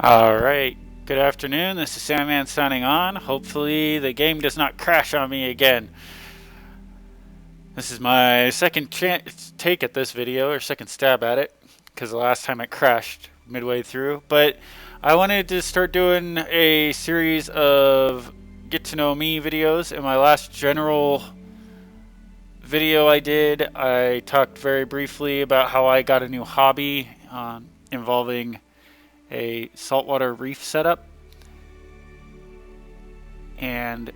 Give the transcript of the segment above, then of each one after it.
Alright, good afternoon. This is Sandman signing on. Hopefully, the game does not crash on me again. This is my second take at this video, or second stab at it, because the last time it crashed midway through. But I wanted to start doing a series of get to know me videos. In my last general video I talked very briefly about how I got a new hobby involving a saltwater reef setup and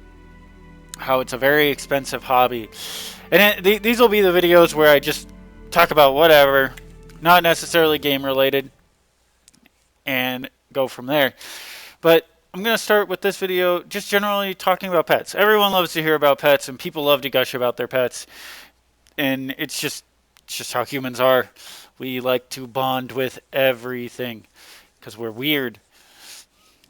how it's a very expensive hobby. And these will be the videos where I just talk about whatever, not necessarily game related, and go from there. But I'm going to start with this video just generally talking about pets. Everyone loves to hear about pets, and people love to gush about their pets. And it's just how humans are. We like to bond with everything because we're weird.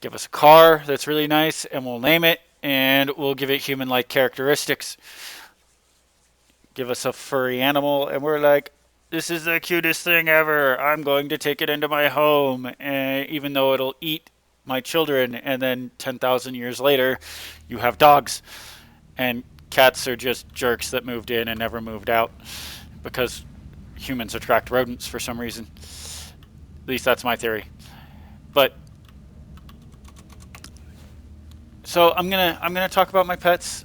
Give us a car that's really nice and we'll name it, and we'll give it human-like characteristics. Give us a furry animal and we're like, this is the cutest thing ever. I'm going to take it into my home, and even though it'll eat my children. And then 10,000 years later, you have dogs, and cats are just jerks that moved in and never moved out because humans attract rodents for some reason. At least that's my theory. But so I'm gonna talk about my pets.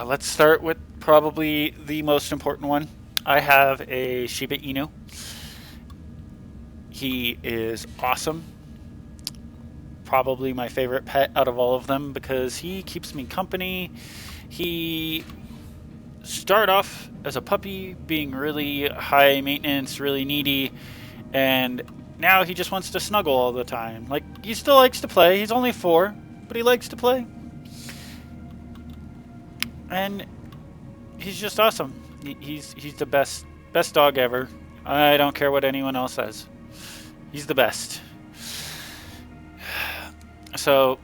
Let's start with probably the most important one. I have a Shiba Inu. He is awesome. Probably my favorite pet out of all of them because he keeps me company. He started off as a puppy being really high maintenance, really needy, and now he just wants to snuggle all the time. Like, he still likes to play. He's only 4, but he likes to play. And he's just awesome. He's the best dog ever. I don't care what anyone else says. He's the best. So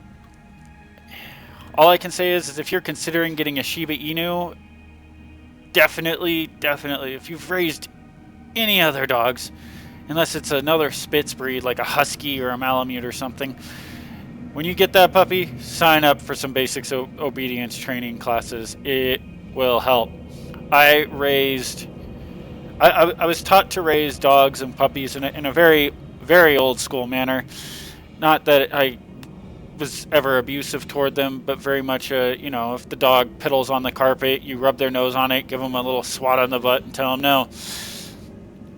all I can say is if you're considering getting a Shiba Inu, definitely, if you've raised any other dogs, unless it's another Spitz breed like a Husky or a Malamute or something, when you get that puppy, sign up for some basic obedience training classes. It will help. I was taught to raise dogs and puppies in a very, very old school manner. Not that I was ever abusive toward them, but very much, if the dog piddles on the carpet, you rub their nose on it, give them a little swat on the butt, and tell them no.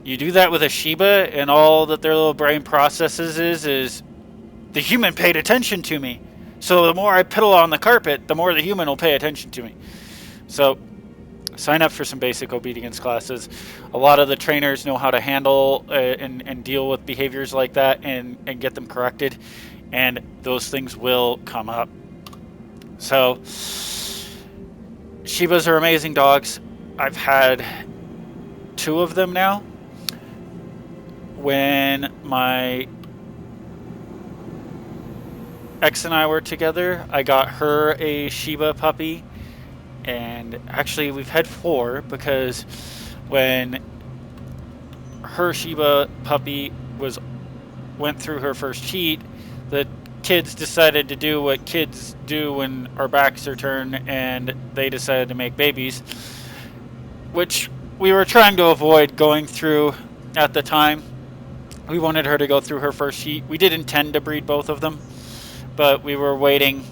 You do that with a Shiba, and all that their little brain processes is the human paid attention to me. So the more I piddle on the carpet, the more the human will pay attention to me. So sign up for some basic obedience classes. A lot of the trainers know how to handle and deal with behaviors like that and get them corrected. And those things will come up. So Shibas are amazing dogs. I've had 2 of them now. When my ex and I were together, I got her a Shiba puppy. And actually we've had 4 because when her Shiba puppy went through her first heat, the kids decided to do what kids do when our backs are turned, and they decided to make babies, which we were trying to avoid going through at the time. We wanted her to go through her first heat. We did intend to breed both of them, but we were waiting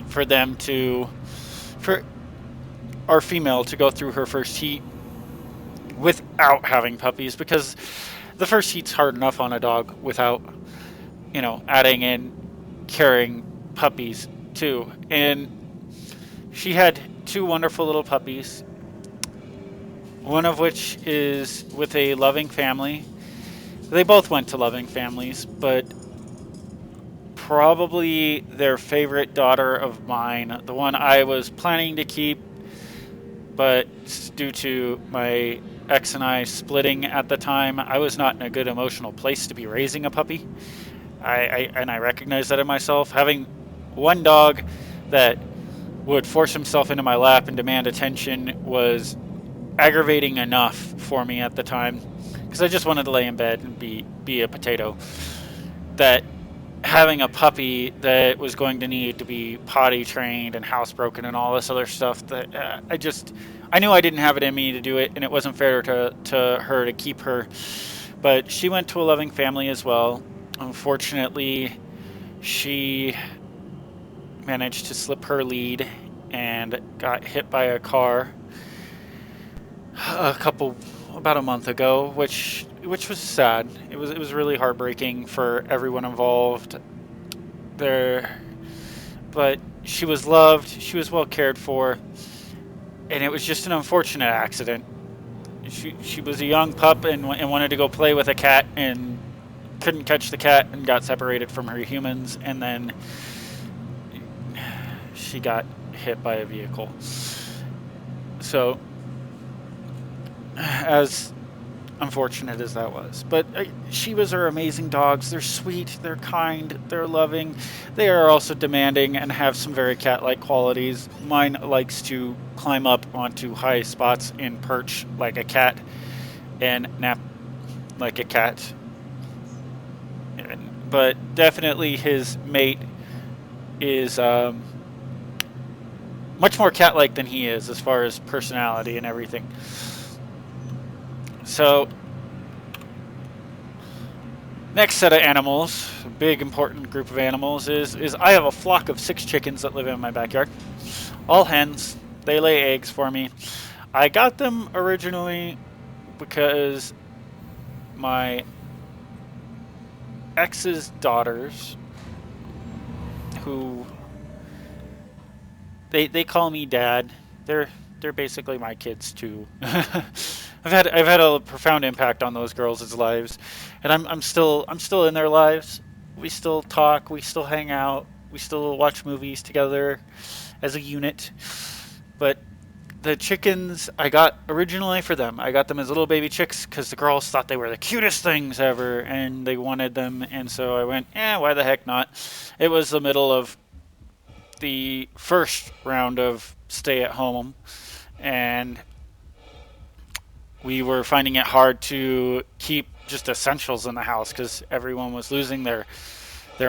for our female to go through her first heat without having puppies, because the first heat's hard enough on a dog without adding in carrying puppies too. And she had 2 wonderful little puppies, one of which is with a loving family. They both went to loving families, but probably their favorite daughter of mine, the one I was planning to keep, but due to my ex and I splitting at the time, I was not in a good emotional place to be raising a puppy. I recognize that in myself. Having one dog that would force himself into my lap and demand attention was aggravating enough for me at the time, because I just wanted to lay in bed and be a potato. that having a puppy that was going to need to be potty trained and housebroken and all this other stuff, that I knew I didn't have it in me to do it, and it wasn't fair to her to keep her. But she went to a loving family as well. Unfortunately, she managed to slip her lead and got hit by a car about a month ago, which was sad. It was really heartbreaking for everyone involved there. But she was loved, she was well cared for, and it was just an unfortunate accident. She was a young pup and wanted to go play with a cat and couldn't catch the cat and got separated from her humans, and then she got hit by a vehicle. So, as unfortunate as that was, but Shivas are amazing dogs. They're sweet, they're kind, they're loving. They are also demanding and have some very cat-like qualities. Mine likes to climb up onto high spots and perch like a cat and nap like a cat. But definitely his mate is much more cat-like than he is as far as personality and everything. So, next set of animals, a big important group of animals, is I have a flock of 6 chickens that live in my backyard. All hens. They lay eggs for me. I got them originally because my ex's daughters, who they call me dad. They're basically my kids too. I've had a profound impact on those girls' lives, and I'm still in their lives. We still talk, we still hang out, we still watch movies together as a unit. But the chickens I got originally for them, I got them as little baby chicks because the girls thought they were the cutest things ever and they wanted them, and so I went, why the heck not? It was the middle of the first round of stay at home, and we were finding it hard to keep just essentials in the house because everyone was losing their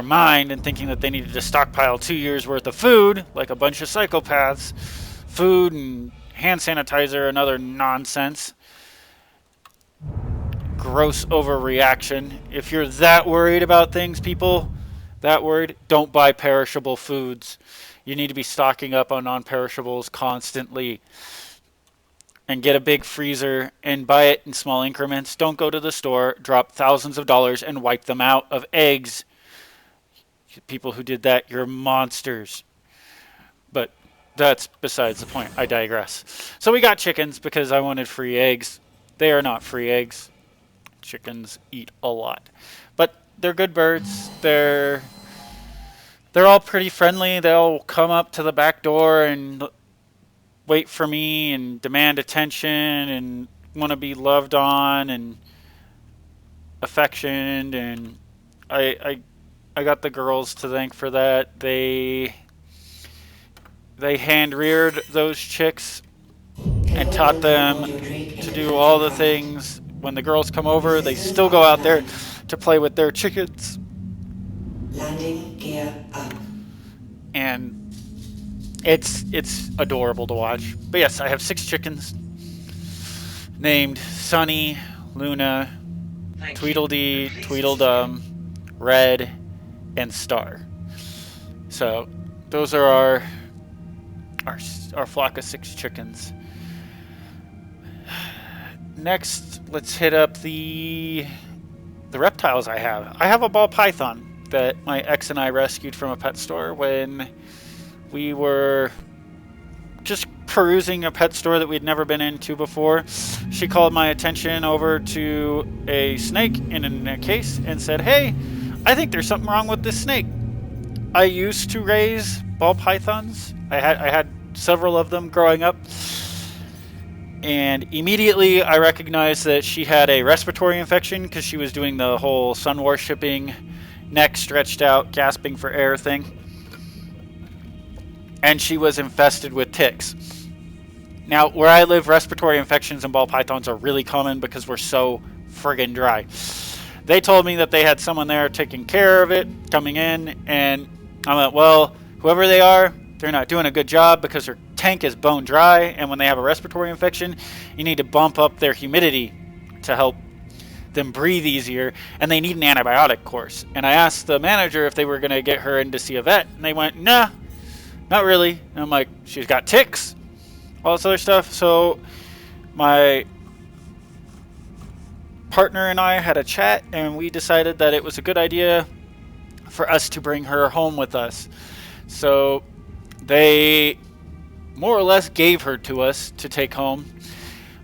mind and thinking that they needed to stockpile 2 years worth of food like a bunch of psychopaths. Food and hand sanitizer and other nonsense. Gross overreaction. If you're that worried about things, people, that worried, don't buy perishable foods. You need to be stocking up on non-perishables constantly. And get a big freezer and buy it in small increments. Don't go to the store, drop thousands of dollars, and wipe them out of eggs. People who did that, you're monsters. But that's besides the point. I digress. So we got chickens because I wanted free eggs. They are not free eggs. Chickens eat a lot. But they're good birds. They're all pretty friendly. They'll come up to the back door and wait for me and demand attention and want to be loved on and affectioned, and I got the girls to thank for that. They hand reared those chicks and taught them to do all the things. When the girls come over, they still go out there to play with their chickens. Landing gear up. And it's adorable to watch. But yes, I have 6 chickens named Sunny, Luna, Tweedledee, Tweedledum, Red, and Star. So those are our flock of 6 chickens. Next, let's hit up the reptiles I have. I have a ball python that my ex and I rescued from a pet store when we were just perusing a pet store that we'd never been into before. She called my attention over to a snake in a case and said, "Hey, I think there's something wrong with this snake." I used to raise ball pythons. I had several of them growing up. And immediately I recognized that she had a respiratory infection because she was doing the whole sun worshipping, neck stretched out, gasping for air thing. And she was infested with ticks. Now, where I live, respiratory infections in ball pythons are really common because we're so friggin' dry. They told me that they had someone there taking care of it, coming in, and I'm like, well, whoever they are, they're not doing a good job because her tank is bone dry, and when they have a respiratory infection, you need to bump up their humidity to help them breathe easier, and they need an antibiotic course. And I asked the manager if they were going to get her in to see a vet, and they went, nah, not really. And I'm like, she's got ticks, all this other stuff. So my partner and I had a chat, and we decided that it was a good idea for us to bring her home with us. So they more or less gave her to us to take home.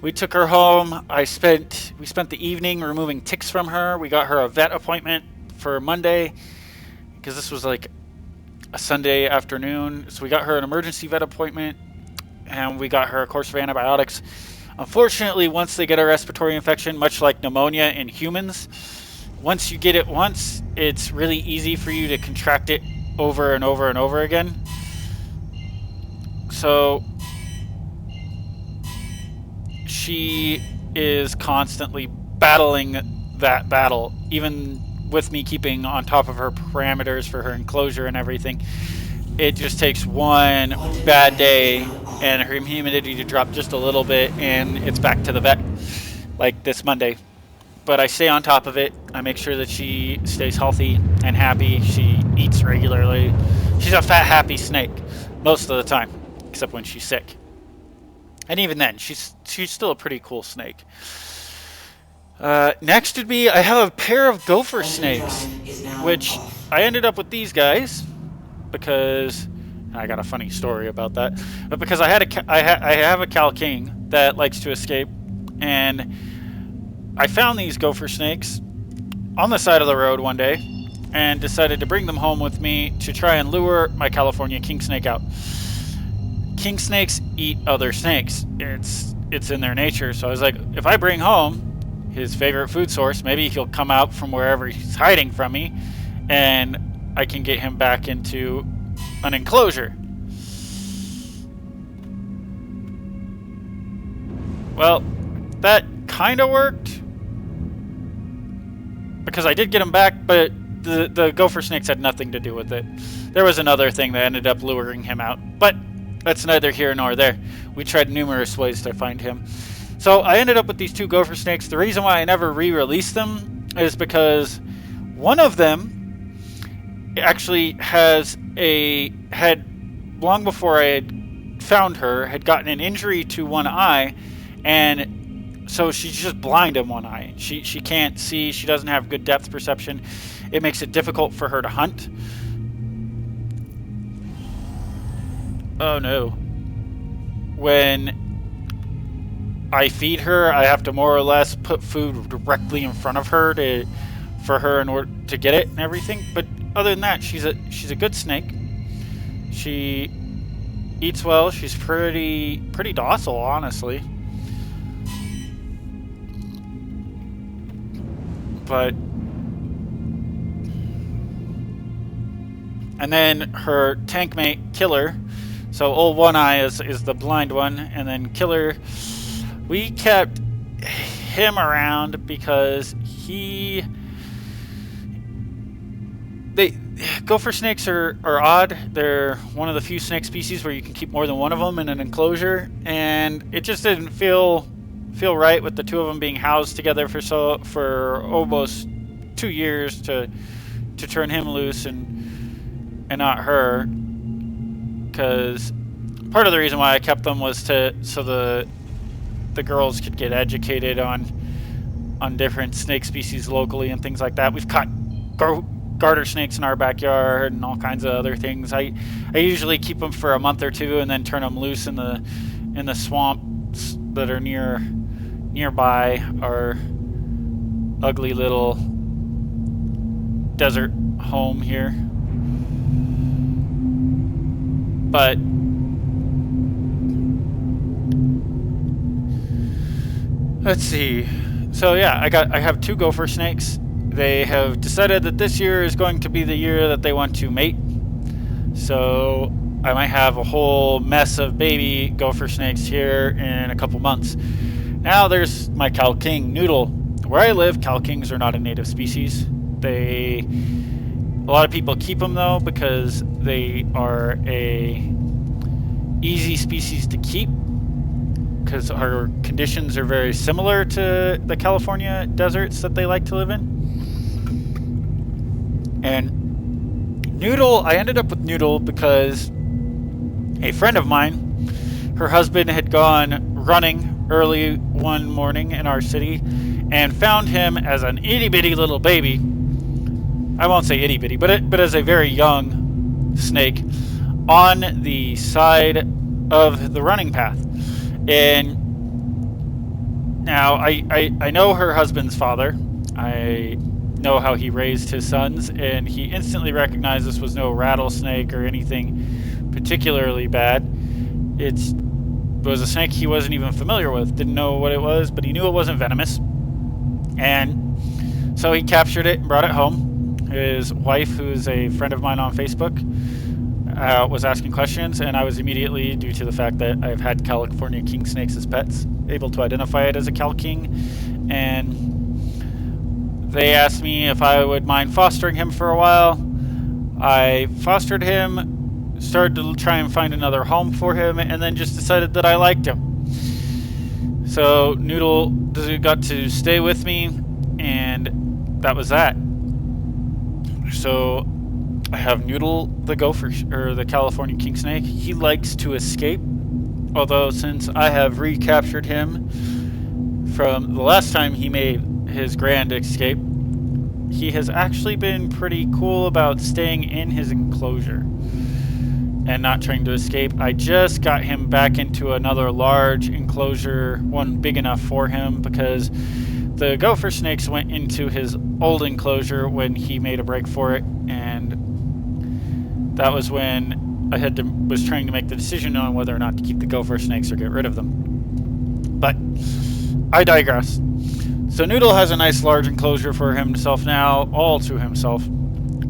We took her home. We spent the evening removing ticks from her. We got her a vet appointment for Monday because this was like a Sunday afternoon. So we got her an emergency vet appointment, and we got her a course of antibiotics. Unfortunately, once they get a respiratory infection, much like pneumonia in humans, once you get it once, it's really easy for you to contract it over and over and over again. So she is constantly battling that battle, even with me keeping on top of her parameters for her enclosure and everything. It just takes one bad day and her humidity to drop just a little bit, and it's back to the vet, like this Monday. But I stay on top of it. I make sure that she stays healthy and happy. She eats regularly. She's a fat, happy snake most of the time, except when she's sick. And even then, she's still a pretty cool snake. Next would be, I have a pair of gopher snakes, which I ended up with these guys because I got a funny story about that. But because I have a Cal King that likes to escape, and I found these gopher snakes on the side of the road one day and decided to bring them home with me to try and lure my California king snake out. King snakes eat other snakes. It's in their nature. So I was like, if I bring home his favorite food source, maybe he'll come out from wherever he's hiding from me, and I can get him back into an enclosure. Well, that kind of worked because I did get him back, but the gopher snakes had nothing to do with it. There was another thing that ended up luring him out, but that's neither here nor there. We tried numerous ways to find him. So I ended up with these two gopher snakes. The reason why I never re-released them is because one of them actually had long before I had found her, had gotten an injury to one eye, and so she's just blind in one eye. She can't see. She doesn't have good depth perception. It makes it difficult for her to hunt. Oh no. When I feed her, I have to more or less put food directly in front of her for her in order to get it and everything. But other than that, she's a good snake. She eats well. She's pretty docile, honestly. But and then her tank mate, Killer. So old One Eye is the blind one, and then Killer, we kept him around because gopher snakes are odd. They're one of the few snake species where you can keep more than one of them in an enclosure, and it just didn't feel right with the two of them being housed together for almost 2 years to turn him loose and not her. Because part of the reason why I kept them was so the girls could get educated on different snake species locally and things like that. We've caught garter snakes in our backyard and all kinds of other things. I usually keep them for a month or two and then turn them loose in the swamps that are nearby our ugly little desert home here. But let's see. So yeah, I have two gopher snakes. They have decided that this year is going to be the year that they want to mate. So I might have a whole mess of baby gopher snakes here in a couple months. Now there's my Cal King Noodle, where I live, calkings are not a native species. A lot of people keep them though because they are a easy species to keep because our conditions are very similar to the California deserts that they like to live in. And Noodle, I ended up with Noodle because a friend of mine, her husband had gone running early one morning in our city and found him as an itty-bitty little baby. I won't say itty-bitty, but as a very young snake on the side of the running path. And now I know her husband's father. I know how he raised his sons, and he instantly recognized this was no rattlesnake or anything particularly bad. It was a snake he wasn't even familiar with, didn't know what it was, but he knew it wasn't venomous. And so he captured it and brought it home. His wife, who's a friend of mine on Facebook, was asking questions, and I was immediately, due to the fact that I've had California king snakes as pets, able to identify it as a cal king. And they asked me if I would mind fostering him for a while. I fostered him, started to try and find another home for him, and then just decided that I liked him. So Noodle got to stay with me, and that was that. So I have Noodle, the gopher, or the California king snake. He likes to escape, although since I have recaptured him from the last time he made his grand escape, he has actually been pretty cool about staying in his enclosure and not trying to escape. I just got him back into another large enclosure, one big enough for him, because the gopher snakes went into his old enclosure when he made a break for it, and that was when I was trying to make the decision on whether or not to keep the gopher snakes or get rid of them. But I digress. So Noodle has a nice large enclosure for himself now, all to himself,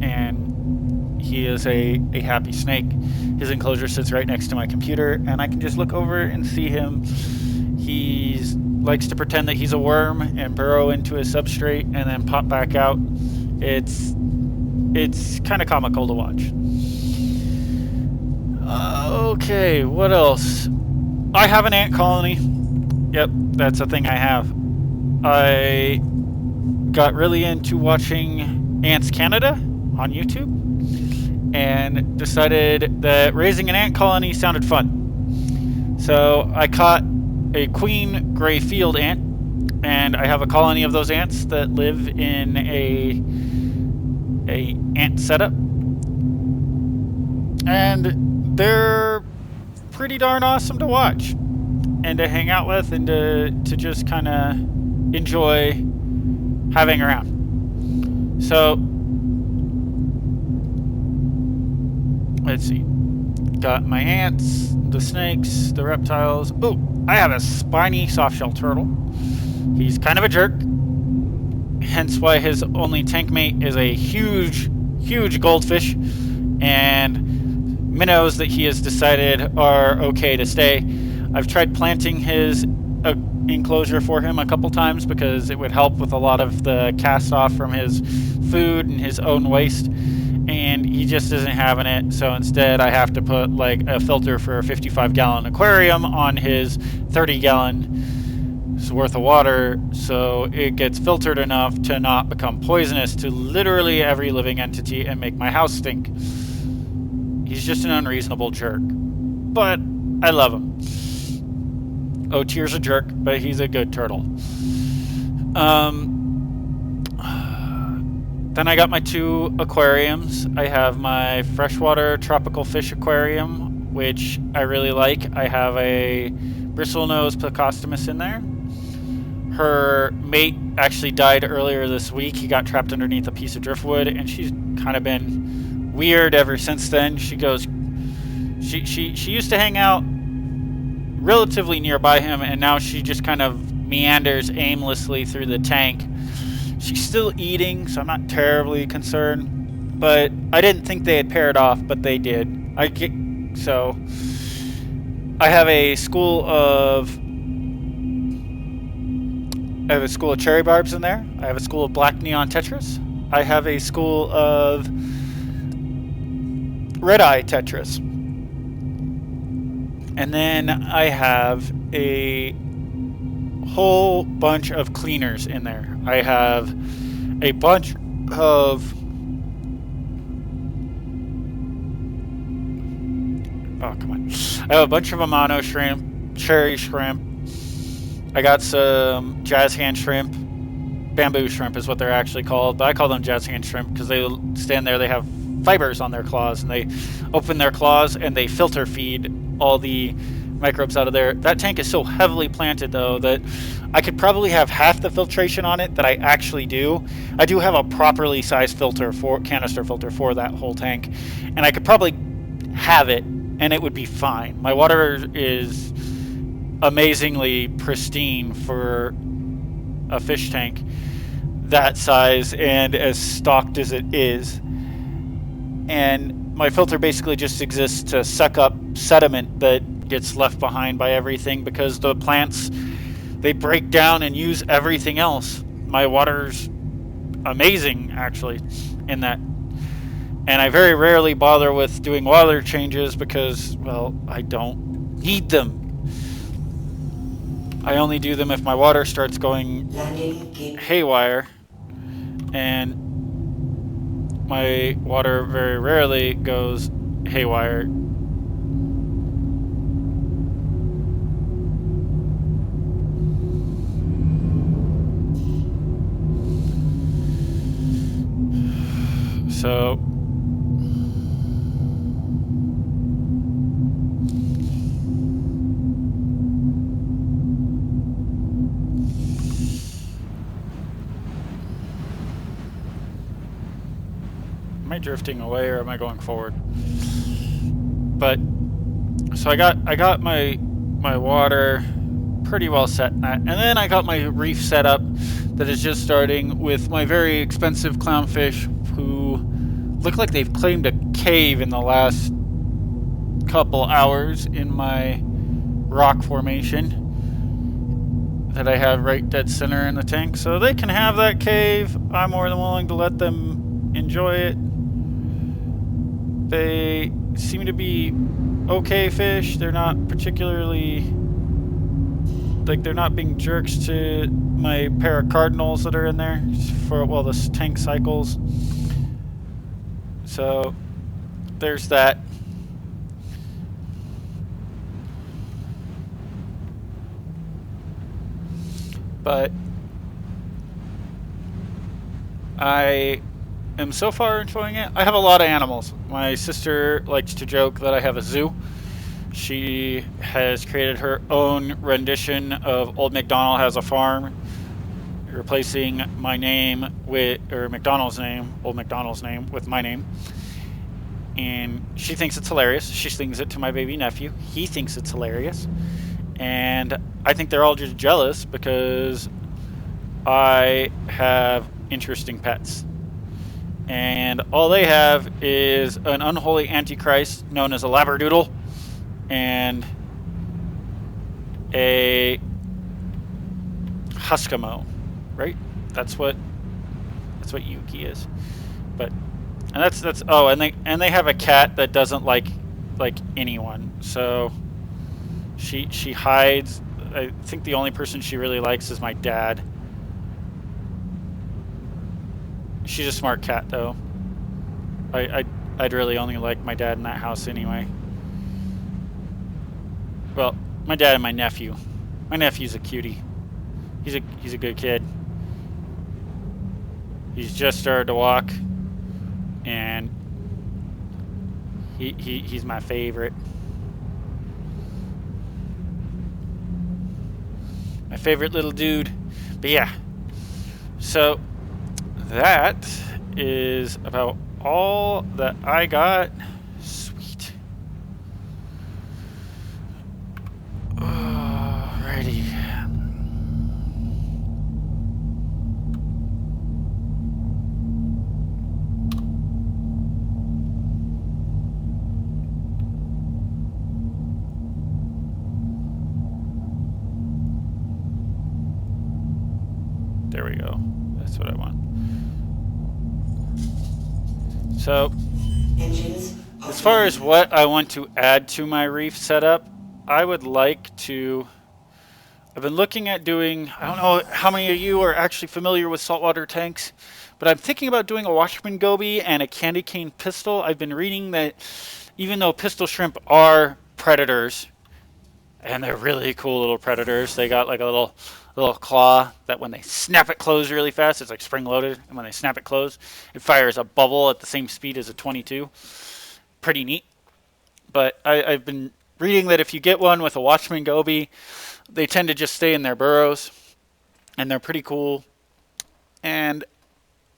and he is a happy snake. His enclosure sits right next to my computer, and I can just look over and see him. He likes to pretend that he's a worm and burrow into his substrate and then pop back out. It's kind of comical to watch. Okay, what else? I have an ant colony. Yep, that's a thing I have. I got really into watching Ants Canada on YouTube and decided that raising an ant colony sounded fun. So I caught a queen gray field ant, and I have a colony of those ants that live in a ant setup, and they're pretty darn awesome to watch and to hang out with and to just kind of enjoy having around. So let's see, got my ants, the snakes, the reptiles. Oh, I have a spiny softshell turtle. He's kind of a jerk, hence why his only tank mate is a huge goldfish and minnows that he has decided are okay to stay. I've tried planting his enclosure for him a couple times because it would help with a lot of the cast off from his food and his own waste, and he just isn't having it. So instead I have to put like a filter for a 55-gallon aquarium on his 30-gallon worth of water, so it gets filtered enough to not become poisonous to literally every living entity and make my house stink. He's just an unreasonable jerk, but I love him. Oh, Tier's a jerk, but he's a good turtle. Then I got my 2 aquariums. I have my freshwater tropical fish aquarium, which I really like. I have a bristlenose plecostomus in there. Her mate actually died earlier this week. He got trapped underneath a piece of driftwood, and she's kind of been weird ever since then. She used to hang out relatively nearby him, and now she just kind of meanders aimlessly through the tank. She's still eating, so I'm not terribly concerned, but I didn't think they had paired off, but they did. So I have a school of I have a school of cherry barbs in there. I have a school of black neon tetras. I have a school of red eye tetras. And then I have a whole bunch of cleaners in there. I have a bunch of oh, come on. I have a bunch of Amano shrimp, cherry shrimp. I got some jazz hand shrimp. Bamboo shrimp is what they're actually called, but I call them jazz hand shrimp because they stand there. They have fibers on their claws, and they open their claws and they filter feed all the microbes out of there. That tank is so heavily planted, though, that I could probably have half the filtration on it that I actually do. I do have a properly sized canister filter for that whole tank, and I could probably have it, and it would be fine. My water is amazingly pristine for a fish tank that size and as stocked as it is. And my filter basically just exists to suck up sediment that gets left behind by everything, because the plants, they break down and use everything else. My water's amazing, actually, in that. And I very rarely bother with doing water changes because, well, I don't need them. I only do them if my water starts going haywire, and my water very rarely goes haywire. So am I drifting away or am I going forward? But so I got my water pretty well set in that, and then I got my reef set up that is just starting with my very expensive clownfish, who look like they've claimed a cave in the last couple hours in my rock formation that I have right dead center in the tank. So they can have that cave. I'm more than willing to let them enjoy it. They seem to be okay fish. They're not particularly, like, they're not being jerks to my pair of cardinals that are in there for, well, this tank cycles. So there's that. But I am so far enjoying it. I have a lot of animals. My sister likes to joke that I have a zoo. She has created her own rendition of Old MacDonald Has a Farm, replacing my name with, or McDonald's name, Old MacDonald's name, with my name. And she thinks it's hilarious. She sings it to my baby nephew. He thinks it's hilarious. And I think they're all just jealous because I have interesting pets. And all they have is an unholy antichrist known as a labradoodle and a Huskamo, right? That's what Yuki is. But and that's oh, and they have a cat that doesn't like anyone. So she hides. I think the only person she really likes is my dad. She's a smart cat, though. I'd really only like my dad in that house anyway. Well, my dad and my nephew. My nephew's a cutie. He's a good kid. He's just started to walk, and he's my favorite. My favorite little dude. But yeah. So that is about all that I got. Sweet. Alrighty. we go. That's what I want. So, as far as what I want to add to my reef setup, I would like to... I've been looking at doing... I don't know how many of you are actually familiar with saltwater tanks, but I'm thinking about doing a Watchman goby and a candy cane pistol. I've been reading that even though pistol shrimp are predators, and they're really cool little predators, they got like a little claw that when they snap it closed really fast, it's like spring loaded, and when they snap it closed, it fires a bubble at the same speed as a 22. Pretty neat. But I've been reading that if you get one with a Watchman goby, they tend to just stay in their burrows, and they're pretty cool. And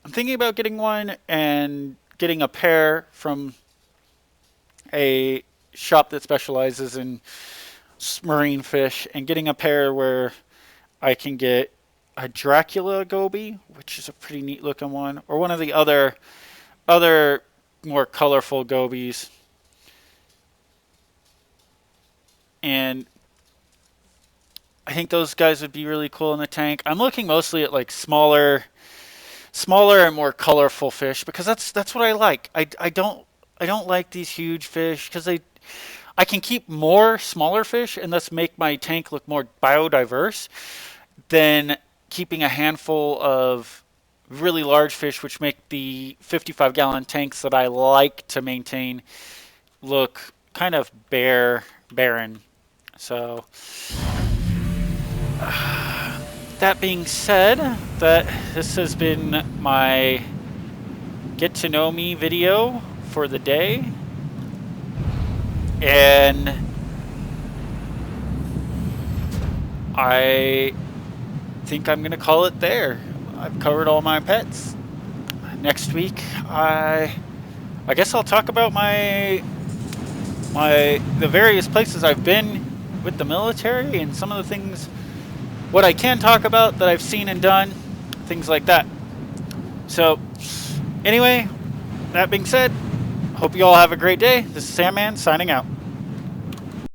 I'm thinking about getting one and getting a pair from a shop that specializes in marine fish, and getting a pair where I can get a Dracula goby, which is a pretty neat looking one, or one of the other more colorful gobies. And I think those guys would be really cool in the tank. I'm looking mostly at like smaller and more colorful fish, because that's what I like. I don't like these huge fish, because I can keep more smaller fish and thus make my tank look more biodiverse than keeping a handful of really large fish, which make the 55-gallon tanks that I like to maintain look kind of barren. So, that being said, this has been my get to know me video for the day. And I think I'm going to call it there. I've covered all my pets. Next week, I guess I'll talk about the various places I've been with the military, and some of the things, what I can talk about that I've seen and done, things like that. So, anyway, that being said, hope you all have a great day. This is Sandman signing out.